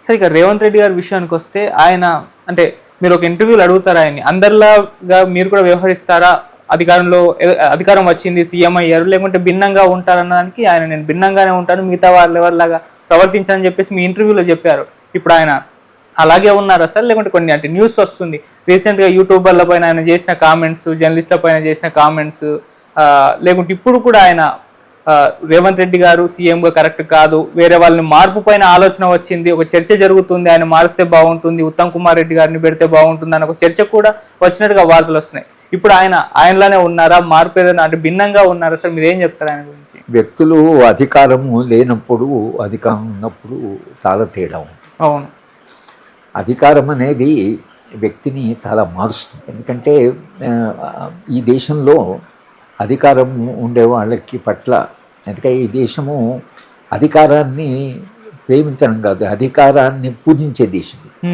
సరే ఇక రేవంత్ రెడ్డి గారి విషయానికి వస్తే ఆయన అంటే మీరు ఒక ఇంటర్వ్యూలు అడుగుతారా ఆయన్ని అందరిలాగా మీరు కూడా వ్యవహరిస్తారా, అధికారం వచ్చింది సీఎం అయ్యారు లేకుంటే భిన్నంగా ఉంటారన్నదానికి ఆయన నేను భిన్నంగానే ఉంటాను మిగతా వాళ్ళ ఎవరిలాగా ప్రవర్తించాలని చెప్పేసి మీ ఇంటర్వ్యూలో చెప్పారు. ఇప్పుడు ఆయన అలాగే ఉన్నారా సార్, లేకుంటే కొన్ని అంటే న్యూస్ వస్తుంది రీసెంట్గా యూట్యూబర్ల పైన ఆయన చేసిన కామెంట్స్, జర్నలిస్ట్ల పైన చేసిన కామెంట్స్, లేకుంటే ఇప్పుడు కూడా ఆయన రేవంత్ రెడ్డి గారు సీఎంగా కరెక్ట్ కాదు, వేరే వాళ్ళని మార్పు పైన ఆలోచన వచ్చింది, ఒక చర్చ జరుగుతుంది, ఆయన మారిస్తే బాగుంటుంది, ఉత్తమ్ కుమార్ రెడ్డి గారిని పెడితే బాగుంటుంది అని ఒక చర్చ కూడా వచ్చినట్టుగా వార్తలు వస్తున్నాయి. ఇప్పుడు ఆయనలానే ఉన్నారా, మార్పు ఏదైనా అంటే భిన్నంగా ఉన్నారా సార్, మీరు ఏం చెప్తారు ఆయన గురించి? వ్యక్తులు అధికారము లేనప్పుడు అధికారం ఉన్నప్పుడు చాలా తేడా ఉంటుంది. అవును, అధికారం అనేది వ్యక్తిని చాలా మారుస్తుంది. ఎందుకంటే ఈ దేశంలో అధికారం ఉండే వాళ్ళకి పట్ల, ఎందుకంటే ఈ దేశము అధికారాన్ని ప్రేమించడం కాదు, అధికారాన్ని పూజించే దేశం ఇది.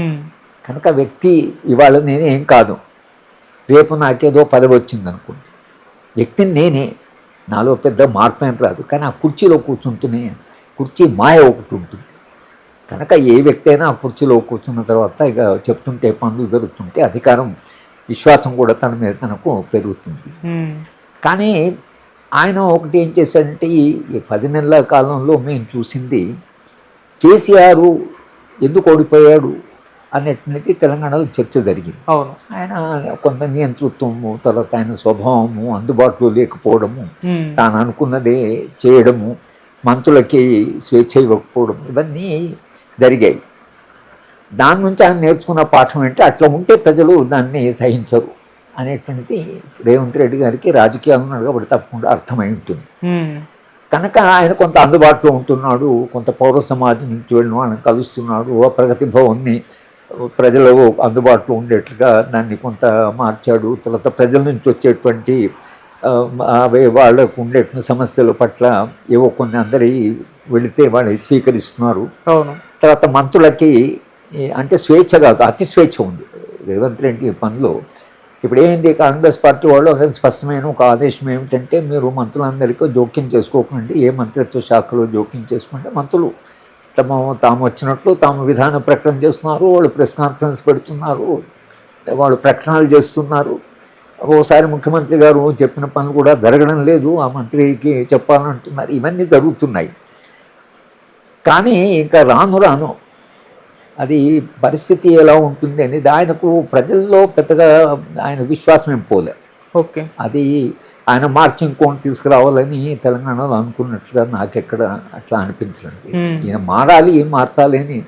కనుక వ్యక్తి ఇవాళ నేనేం కాదు, రేపు నాకేదో పదవి వచ్చింది అనుకోండి, వ్యక్తిని నేనే, నాలో పెద్ద మార్పు ఏం రాదు. కానీ ఆ కుర్చీలో కూర్చుంటూనే కుర్చీ మాయ ఒకటి ఉంటుంది. కనుక ఏ వ్యక్తి అయినా ఆ కుర్చీలో కూర్చున్న తర్వాత ఇక చెప్తుంటే పనులు జరుగుతుంటే అధికారం విశ్వాసం కూడా తన మీద తనకు పెరుగుతుంది. కానీ ఆయన ఒకటి ఏం చేశాడంటే ఈ 10 నెలల కాలంలో మేము చూసింది కేసీఆర్ ఎందుకు ఓడిపోయాడు అనేటువంటిది తెలంగాణలో చర్చ జరిగింది. ఆయన కొంత నియంతృత్వము, తర్వాత ఆయన స్వభావము, అందుబాటులో లేకపోవడము, తాను అనుకున్నదే చేయడము, మంత్రులకి స్వేచ్ఛ ఇవ్వకపోవడం, ఇవన్నీ జరిగాయి. దాని నుంచి ఆయన నేర్చుకున్న పాఠం ఏంటి, అట్లా ఉంటే ప్రజలు దాన్ని సహించరు అనేటువంటిది రేవంత్ రెడ్డి గారికి రాజకీయాలు ఉన్నాడు కాబట్టి తప్పకుండా అర్థమై ఉంటుంది. కనుక ఆయన కొంత అందుబాటులో ఉంటున్నాడు, కొంత పౌర సమాజం నుంచి వెళ్ళిన వాళ్ళని కలుస్తున్నాడు, ప్రగతి భవన్ని ప్రజలు అందుబాటులో ఉండేట్లుగా దాన్ని కొంత మార్చాడు. తర్వాత ప్రజల నుంచి వచ్చేటువంటి వాళ్ళకు ఉండేటువంటి సమస్యల పట్ల ఏవో కొన్ని అందరి వెళితే వాళ్ళు స్వీకరిస్తున్నారు. తర్వాత మంత్రులకి అంటే స్వేచ్ఛ కాదు, అతి స్వేచ్ఛ ఉంది రేవంత్ రెడ్డి పనిలో. ఇప్పుడు ఏంది, కాంగ్రెస్ పార్టీ వాళ్ళు స్పష్టమైన ఒక ఆదేశం ఏమిటంటే, మీరు మంత్రులందరికీ జోక్యం చేసుకోకండి, ఏ మంత్రిత్వ శాఖలో జోక్యం చేసుకుంటే మంత్రులు తాము వచ్చినట్లు తాము విధాన ప్రకటన చేస్తున్నారు, వాళ్ళు ప్రెస్ కాన్ఫరెన్స్ పెడుతున్నారు, వాళ్ళు ప్రకటనలు చేస్తున్నారు. ఓసారి ముఖ్యమంత్రి గారు చెప్పిన పనులు కూడా జరగడం లేదు, ఆ మంత్రికి చెప్పాలంటున్నారు. ఇవన్నీ జరుగుతున్నాయి. కానీ ఇంకా రాను రాను అది పరిస్థితి ఎలా ఉంటుంది అనేది ఆయనకు ప్రజల్లో పెద్దగా ఆయన విశ్వాసం ఏం పోలే. అది ఆయన మార్చి ఇంకోటి తీసుకురావాలని తెలంగాణలో అనుకున్నట్లుగా నాకెక్కడ అట్లా అనిపించలేదు. ఈయన మార్చాలి అని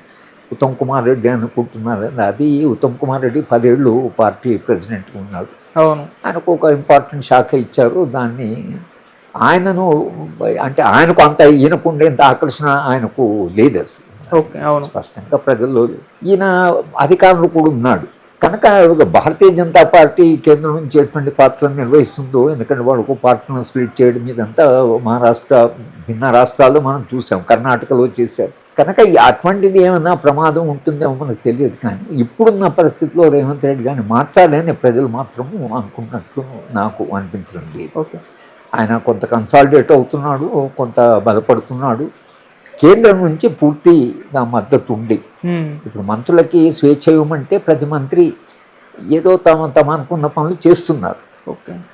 ఉత్తమ్ కుమార్ రెడ్డి అనుకుంటున్నారు. అది ఉత్తమ్ కుమార్ రెడ్డి 10 ఏళ్ళు పార్టీ ప్రెసిడెంట్గా ఉన్నాడు. ఆయనకు ఒక ఇంపార్టెంట్ శాఖ ఇచ్చారు. దాన్ని ఆయనను అంటే ఆయనకు అంత ఈయనకు ఉండేంత ఆకర్షణ ఆయనకు లేదు స్పష్టంగా ప్రజల్లో. ఈయన అధికారంలో కూడా ఉన్నాడు కనుక భారతీయ జనతా పార్టీ కేంద్రం నుంచి ఎటువంటి పాత్రను నిర్వహిస్తుందో, ఎందుకంటే వాళ్ళకు పార్టీలను స్ప్లిట్ చేయడం మీదంతా మహారాష్ట్ర భిన్న రాష్ట్రాల్లో మనం చూసాం, కర్ణాటకలో చేశారు. కనుక అటువంటిది ఏమన్నా ప్రమాదం ఉంటుందేమో మనకు తెలియదు. కానీ ఇప్పుడున్న పరిస్థితిలో రేవంత్ రెడ్డి గారిని మార్చాలని ప్రజలు మాత్రము అనుకున్నట్లు నాకు అనిపించడం లేదు. ఆయన కొంత కన్సాలిడేట్ అవుతున్నాడు, కొంత బలపడుతున్నాడు. కేంద్రం నుంచి పూర్తిగా మద్దతు ఉంది. ఇప్పుడు మంత్రులకి స్వేచ్ఛ ఇవ్వమంటే ప్రతి మంత్రి ఏదో తమ అనుకున్న పనులు చేస్తున్నారు.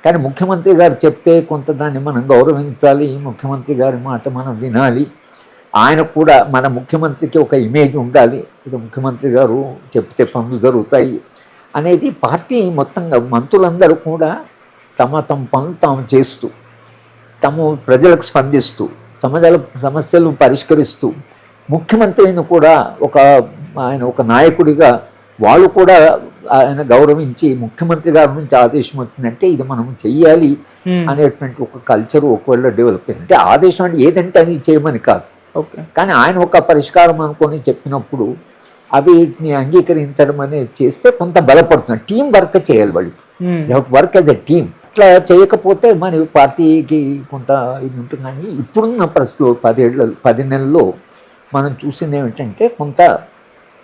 కానీ ముఖ్యమంత్రి గారు చెప్తే కొంత దాన్ని మనం గౌరవించాలి, ముఖ్యమంత్రి గారి మాట మనం వినాలి. ఆయన కూడా మన ముఖ్యమంత్రికి ఒక ఇమేజ్ ఉండాలి, ఇది ముఖ్యమంత్రి గారు చెప్తే పనులు జరుగుతాయి అనేది పార్టీ మొత్తంగా మంత్రులందరూ కూడా తమ పనులు తాము చేస్తూ, తాము ప్రజలకు స్పందిస్తూ, సమస్యలు పరిష్కరిస్తూ, ముఖ్యమంత్రిని కూడా ఆయన ఒక నాయకుడిగా వాళ్ళు కూడా ఆయన గౌరవించి ముఖ్యమంత్రి గారి నుంచి ఆదేశం వచ్చిందంటే ఇది మనం చెయ్యాలి అనేటువంటి ఒక కల్చరు ఒకవేళ డెవలప్ అయింది. అంటే ఆదేశం అంటే ఏదంటే అది చేయమని కాదు, కానీ ఆయన ఒక పరిష్కారం అనుకొని చెప్పినప్పుడు వీటిని అంగీకరించడం అనేది చేస్తే కొంత బలపడుతుంది. టీం వర్క్ చేయాలి వాళ్ళు, వర్క్ యాజ్ ఎ టీమ్. అట్లా చేయకపోతే మన పార్టీకి కొంత ఇది ఉంటుంది. కానీ ఇప్పుడున్న పరిస్థితుల్లో 10 నెలల్లో మనం చూసింది ఏమిటంటే కొంత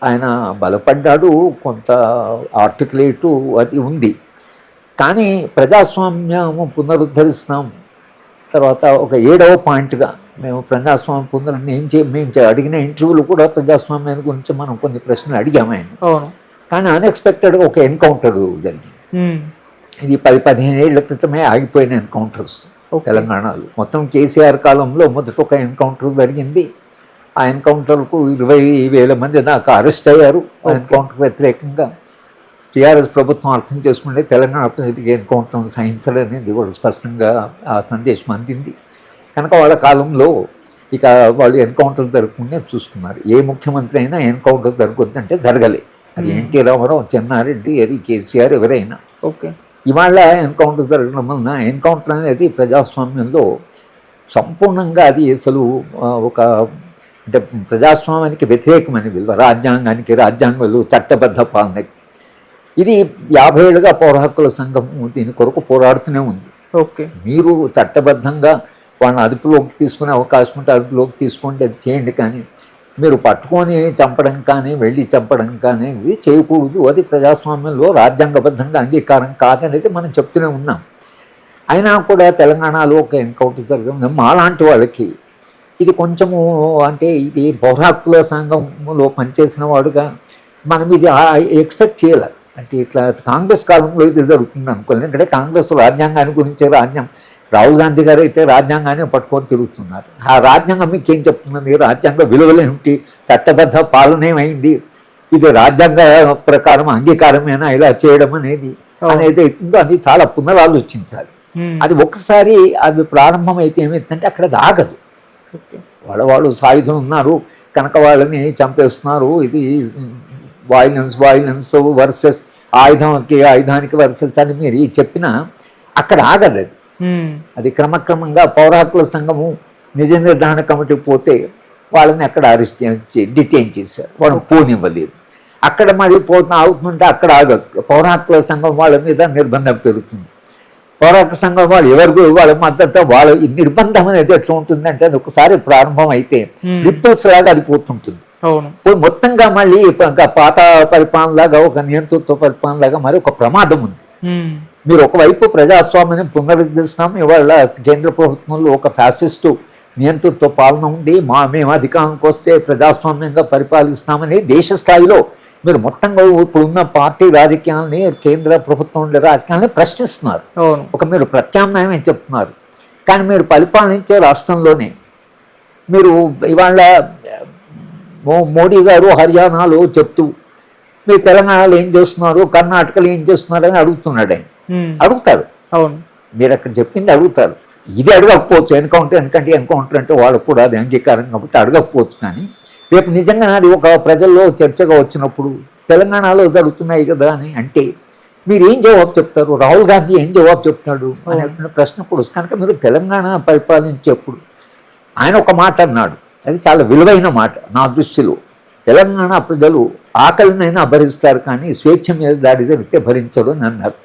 ఆయన బలపడ్డాడు, కొంత ఆర్టికులేటు అది ఉంది. కానీ ప్రజాస్వామ్యము పునరుద్ధరిస్తున్నాం తర్వాత ఒక 7వ పాయింట్గా మేము ప్రజాస్వామ్యం పొందాలని మేము అడిగిన ఇంటర్వ్యూలు కూడా ప్రజాస్వామ్యాన్ని గురించి మనం కొన్ని ప్రశ్నలు అడిగాము ఆయన. కానీ అన్ఎక్స్పెక్టెడ్గా ఒక ఎన్కౌంటర్ జరిగింది. ఇది 10-15 ఏళ్ల క్రితమే ఆగిపోయిన ఎన్కౌంటర్స్ తెలంగాణలో. మొత్తం కేసీఆర్ కాలంలో మొదట ఒక ఎన్కౌంటర్ జరిగింది. ఆ ఎన్కౌంటర్కు 20,000 మంది దాకా అరెస్ట్ అయ్యారు. ఆ ఎన్కౌంటర్ వ్యతిరేకంగా టీఆర్ఎస్ ప్రభుత్వం అర్థం చేసుకుంటే తెలంగాణ ప్రజలకి ఎన్కౌంటర్ సహించలేనిది కూడా స్పష్టంగా ఆ సందేశం అందింది. కనుక వాళ్ళ కాలంలో ఇక వాళ్ళు ఎన్కౌంటర్ జరగకుండా చూసుకున్నారు. ఏ ముఖ్యమంత్రి అయినా ఎన్కౌంటర్ జరగొద్దంటే జరగలే. అది ఎన్టీ రామారావు, చెన్నారెడ్డి, అది కేసీఆర్, ఎవరైనా. ఇవాళ ఎన్కౌంటర్ జరగడం వలన ఎన్కౌంటర్ అనేది ప్రజాస్వామ్యంలో సంపూర్ణంగా అది అసలు ఒక అంటే ప్రజాస్వామ్యానికి వ్యతిరేకమైన విలువ, రాజ్యాంగ విలువ, చట్టబద్ధ పాలనకి. ఇది 50 ఏళ్ళుగా పౌర హక్కుల సంఘం దీని కొరకు పోరాడుతూనే ఉంది. మీరు చట్టబద్ధంగా వాళ్ళని అదుపులోకి తీసుకునే అవకాశం ఉంటే అదుపులోకి తీసుకోండి, అది చేయండి. కానీ మీరు పట్టుకొని చంపడం కానీ వెళ్ళి చంపడం కానీ ఇది చేయకూడదు. అది ప్రజాస్వామ్యంలో రాజ్యాంగబద్ధంగా అంగీకారం కాదనేది మనం చెప్తూనే ఉన్నాం. అయినా కూడా తెలంగాణలో ఒక ఎన్కౌంటర్ జరగడం మాలాంటి వాళ్ళకి ఇది కొంచెము అంటే ఇది పౌర హక్కుల సంఘంలో పనిచేసిన వాడుగా మనం ఇది ఎక్స్పెక్ట్ చేయాలి. అంటే ఇట్లా కాంగ్రెస్ కాలంలో ఇది జరుగుతుంది అనుకోలేదు. ఎందుకంటే కాంగ్రెస్ రాజ్యాంగాన్ని గురించి రాహుల్ గాంధీ గారు అయితే రాజ్యాంగాన్ని పట్టుకొని తిరుగుతున్నారు. ఆ రాజ్యాంగం మీకు ఏం చెప్తుంది? రాజ్యాంగ విలువలేమిటి, చట్టబద్ధ పాలన ఏమైంది, ఇది రాజ్యాంగ ప్రకారం అంగీకారమేనా ఇలా చేయడం అనేది అవుతుందో అది చాలా పునరాలోచించాలి. అది ఒకసారి అది ప్రారంభమైతే ఏమైందంటే అక్కడ అది ఆగదు. వాళ్ళు సాయుధులు ఉన్నారు కనుక వాళ్ళని చంపేస్తున్నారు, ఇది వైలెన్స్ వర్సెస్ ఆయుధానికి వర్సెస్ అని మీరు చెప్పినా అక్కడ ఆగదు. అది క్రమక్రమంగా పౌర హక్కుల సంఘము నిజ నిర్ధారణ కమిటీ పోతే వాళ్ళని అక్కడ అరెస్ట్ డిటైన్ చేశారు, వాళ్ళని పోనివ్వలేదు. అక్కడ మరి అవుతుంటే అక్కడ ఆగదు. పౌర హక్కుల సంఘం వాళ్ళ మీద నిర్బంధం పెరుగుతుంది. పౌర హక్కు సంఘం వాళ్ళు ఎవరికి వాళ్ళ మద్దతు వాళ్ళ ఈ నిర్బంధం అనేది ఎట్లా ఉంటుందంటే అది ఒకసారి ప్రారంభం అయితే రిప్పల్స్ లాగా అది పోతుంటుంది. మొత్తంగా మళ్ళీ పాత పరిపాలనలాగా ఒక నియంతృత్వ పరిపాలనలాగా మరి ఒక ప్రమాదం ఉంది. మీరు ఒకవైపు ప్రజాస్వామ్యాన్ని పునరుద్ధరిస్తున్నాం, ఇవాళ కేంద్ర ప్రభుత్వంలో ఒక ఫ్యాసిస్టు నియంతృత్వ పాలన ఉంది, మేము అధికారానికి వస్తే ప్రజాస్వామ్యంగా పరిపాలిస్తామని దేశ స్థాయిలో మీరు మొత్తంగా ఇప్పుడున్న పార్టీ రాజకీయాలని కేంద్ర ప్రభుత్వం ఉండే రాజకీయాలని ప్రశ్నిస్తున్నారు. ఒక మీరు ప్రత్యామ్నాయం అని చెప్తున్నారు. కానీ మీరు పరిపాలించే రాష్ట్రంలోనే మీరు ఇవాళ మోడీ గారు హర్యానాలో చెప్తూ మీరు తెలంగాణలో ఏం చేస్తున్నారు, కర్ణాటకలో ఏం చేస్తున్నారు అని అడుగుతున్నాడు ఆయన. అడుగుతారు, మీరు అక్కడ చెప్పింది అడుగుతారు. ఇది అడగకపోవచ్చు ఎన్కౌంటర్ అంటే వాళ్ళకు కూడా అది అంగీకారం కాబట్టి అడగకపోవచ్చు. కానీ రేపు నిజంగా అది ఒక ప్రజల్లో చర్చగా వచ్చినప్పుడు తెలంగాణలో జరుగుతున్నాయి కదా అని అంటే మీరు ఏం జవాబు చెప్తారు? రాహుల్ గాంధీ ఏం జవాబు చెప్తాడు అనే ప్రశ్న కూడా. కనుక మీరు తెలంగాణ పరిపాలించేప్పుడు ఆయన ఒక మాట అన్నాడు, అది చాలా విలువైన మాట నా దృష్టిలో. తెలంగాణ ప్రజలు ఆకలినైనా భరిస్తారు కానీ స్వేచ్ఛ మీద దాడి జరిగితే భరించరు అని అన్నారు.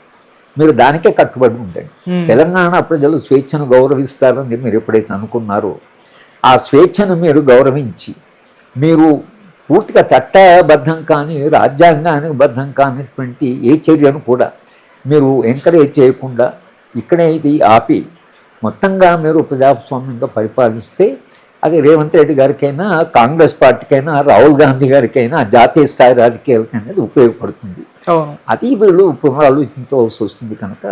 మీరు దానికే కట్టుబడి ఉండండి. తెలంగాణ ప్రజలు స్వేచ్ఛను గౌరవిస్తారని మీరు ఎప్పుడైతే అనుకున్నారో ఆ స్వేచ్ఛను మీరు గౌరవించి మీరు పూర్తిగా చట్టబద్ధం కానీ రాజ్యాంగానికి బద్ధం కానిటువంటి ఏ చర్యను కూడా మీరు ఎంకరేజ్ చేయకుండా ఇక్కడే ఇది ఆపి మొత్తంగా మీరు ప్రజాస్వామ్యంగా పరిపాలిస్తే అది రేవంత్ రెడ్డి గారికైనా కాంగ్రెస్ పార్టీకైనా రాహుల్ గాంధీ గారికైనా జాతీయ స్థాయి రాజకీయాలకైనా అది ఉపయోగపడుతుంది. అది వీళ్ళు పునరాలోచించవలసి వస్తుంది. కనుక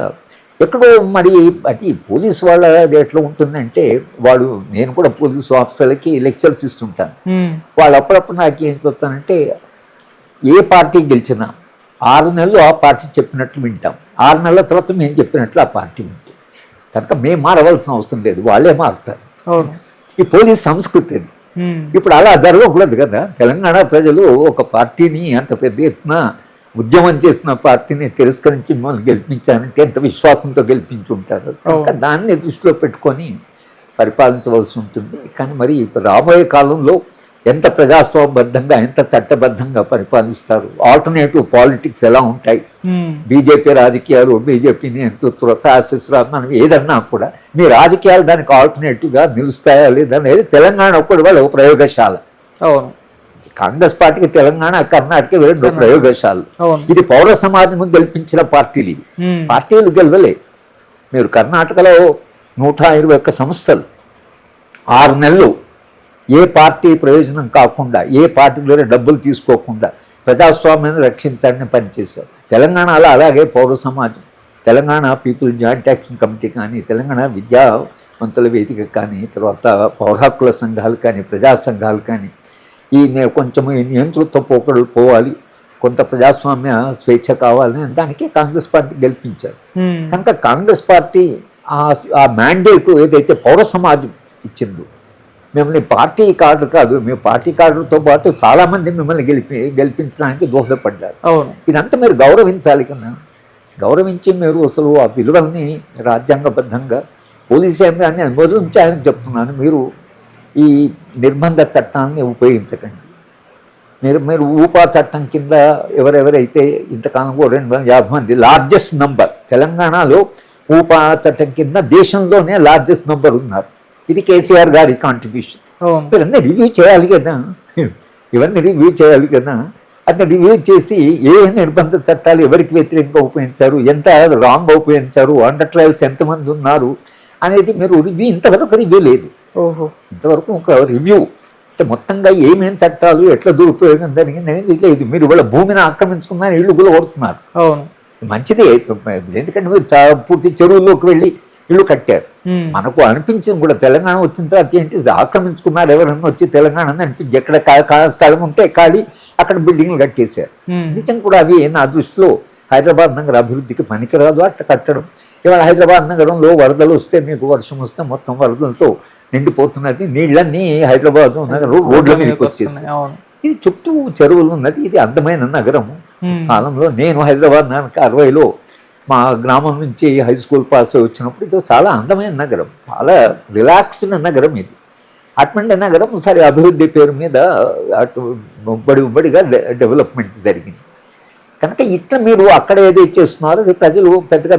ఎక్కడో మరి అది పోలీసు వాళ్ళ ఎట్లా ఉంటుందంటే నేను కూడా పోలీసు ఆఫీసర్లకి లెక్చర్స్ ఇస్తుంటాను. వాళ్ళు అప్పుడప్పుడు నాకు ఏం చెప్తానంటే ఏ పార్టీ గెలిచినా 6 నెలలు ఆ పార్టీ చెప్పినట్లు వింటాం, 6 నెలల తర్వాత మేము చెప్పినట్లు ఆ పార్టీ వింటాం. కనుక మేము మారవలసిన అవసరం లేదు, వాళ్ళే మారుతారు. ఈ పోలీస్ సంస్కృతి అది. ఇప్పుడు అలా జరగకూడదు కదా. తెలంగాణ ప్రజలు ఒక పార్టీని అంత పెద్ద ఎత్తున ఉద్యమం చేసిన పార్టీని తిరస్కరించి మిమ్మల్ని గెలిపించారంటే ఎంత విశ్వాసంతో గెలిపించుంటారు. కనుక దాన్ని దృష్టిలో పెట్టుకొని పరిపాలించవలసి ఉంటుంది. కానీ మరి రాబోయే కాలంలో ఎంత ప్రజాస్వామ్యబద్ధంగా ఎంత చట్టబద్ధంగా పరిపాలిస్తారు, ఆల్టర్నేటివ్ పాలిటిక్స్ ఎలా ఉంటాయి, బీజేపీ రాజకీయాలు, బీజేపీ నియంతృత్వ ఫ్యాసిస్ట్ మనం ఏదన్నా కూడా మీ రాజకీయాలు దానికి ఆల్టర్నేటివ్గా నిలుస్తాయా లేదనేది తెలంగాణ కూడా వాళ్ళ ప్రయోగశాల. కాంగ్రెస్ పార్టీకి తెలంగాణ, కర్ణాటక 2 ప్రయోగశాలలు. ఇది పౌర సమాజం గెలిపించిన పార్టీలు. ఇవి పార్టీలు గెలవలే. మీరు కర్ణాటకలో 121 సంస్థలు 6 నెలలు ఏ పార్టీ ప్రయోజనం కాకుండా, ఏ పార్టీ ద్వారా డబ్బులు తీసుకోకుండా ప్రజాస్వామ్యాన్ని రక్షించాలని పనిచేశారు. తెలంగాణలో అలాగే పౌర సమాజం, Telangana people joint action committee కానీ, తెలంగాణ విద్యావంతుల వేదిక కానీ, తర్వాత పౌర హక్కుల సంఘాలు కానీ, ప్రజా సంఘాలు కానీ కొంచెం ఈ నియంతృత్వ పోకడలు పోవాలి, కొంత ప్రజాస్వామ్య స్వేచ్ఛ కావాలని దానికి కాంగ్రెస్ పార్టీ గెలిపించారు. కనుక కాంగ్రెస్ పార్టీ ఆ మ్యాండేట్ ఏదైతే పౌర సమాజం ఇచ్చిందో, మిమ్మల్ని పార్టీ కార్డు కాదు, మీ పార్టీ కార్డుతో పాటు చాలామంది మిమ్మల్ని గెలిపించడానికి దోహదపడ్డారు. ఇదంతా మీరు గౌరవించాలి కన్నా, గౌరవించి మీరు అసలు ఆ విలువల్ని రాజ్యాంగబద్ధంగా పోలీస్ యంత్రాన్ని అనుమతించి ఆయనకు చెప్తున్నాను, మీరు ఈ నిర్బంధ చట్టాన్ని ఉపయోగించకండి. మీరు ఊపా చట్టం కింద ఎవరెవరైతే ఇంతకాలం 250 మంది లార్జెస్ట్ నంబర్ తెలంగాణలో ఊపా చట్టం కింద దేశంలోనే లార్జెస్ట్ నంబర్ ఉన్నారు. ఇది కేసీఆర్ గారి కాంట్రిబ్యూషన్. ఇవన్నీ రివ్యూ చేయాలి కదా, ఇవన్నీ రివ్యూ చేయాలి కదా. అతను రివ్యూ చేసి ఏ నిర్బంధ చట్టాలు ఎవరికి వ్యతిరేకంగా ఉపయోగించారు, ఎంత రాంగ్ ఉపయోగించారు, అండర్ ట్రయల్స్ ఎంతమంది ఉన్నారు అనేది మీరు రివ్యూ, ఇంతవరకు రివ్యూ లేదు. ఇంతవరకు ఒక రివ్యూ అంటే మొత్తంగా ఏమేమి చట్టాలు ఎట్లా దురుపయోగం జరిగింది అనేది లేదు. మీరు ఇవాళ భూమిని ఆక్రమించుకున్నారు, ఇళ్ళు కూడా కొడుతున్నారు. మంచిదే, ఎందుకంటే మీరు పూర్తి చెరువుల్లోకి వెళ్ళి ఇళ్ళు కట్టారు. మనకు అనిపించింది కూడా తెలంగాణ వచ్చిన తర్వాత ఏంటి ఆక్రమించుకున్నారు ఎవరన్నా వచ్చి తెలంగాణ అని అనిపించి, ఎక్కడ స్థలం ఉంటే ఖాళీ అక్కడ బిల్డింగ్లు కట్టేశారు. నిజం కూడా అవి నా దృష్టిలో హైదరాబాద్ నగర అభివృద్ధికి పనికిరాదు అట్లా కట్టడం. ఇవాళ హైదరాబాద్ నగరంలో వరదలు వస్తే, మీకు వర్షం వస్తే మొత్తం వరదలతో నిండిపోతున్నది, నీళ్ళన్నీ హైదరాబాద్ నగరం రోడ్ల మీదకి వచ్చేసాయి. ఇది చుట్టూ చెరువులు ఉన్నది, ఇది అందమైన నగరము. కాలంలో నేను హైదరాబాద్ నగరానికి 60లో మా గ్రామం నుంచి హై స్కూల్ పాస్ అయి వచ్చినప్పుడు ఇది చాలా అందమైన నగరం, చాలా రిలాక్స్డ్ నగరం ఇది. అటువంటి నగరం సరే అభివృద్ధి పేరు మీద అటు ఉబ్బడిగా డెవలప్మెంట్ జరిగింది. కనుక ఇట్లా మీరు అక్కడ ఏదైతే చేస్తున్నారో అది ప్రజలు పెద్దగా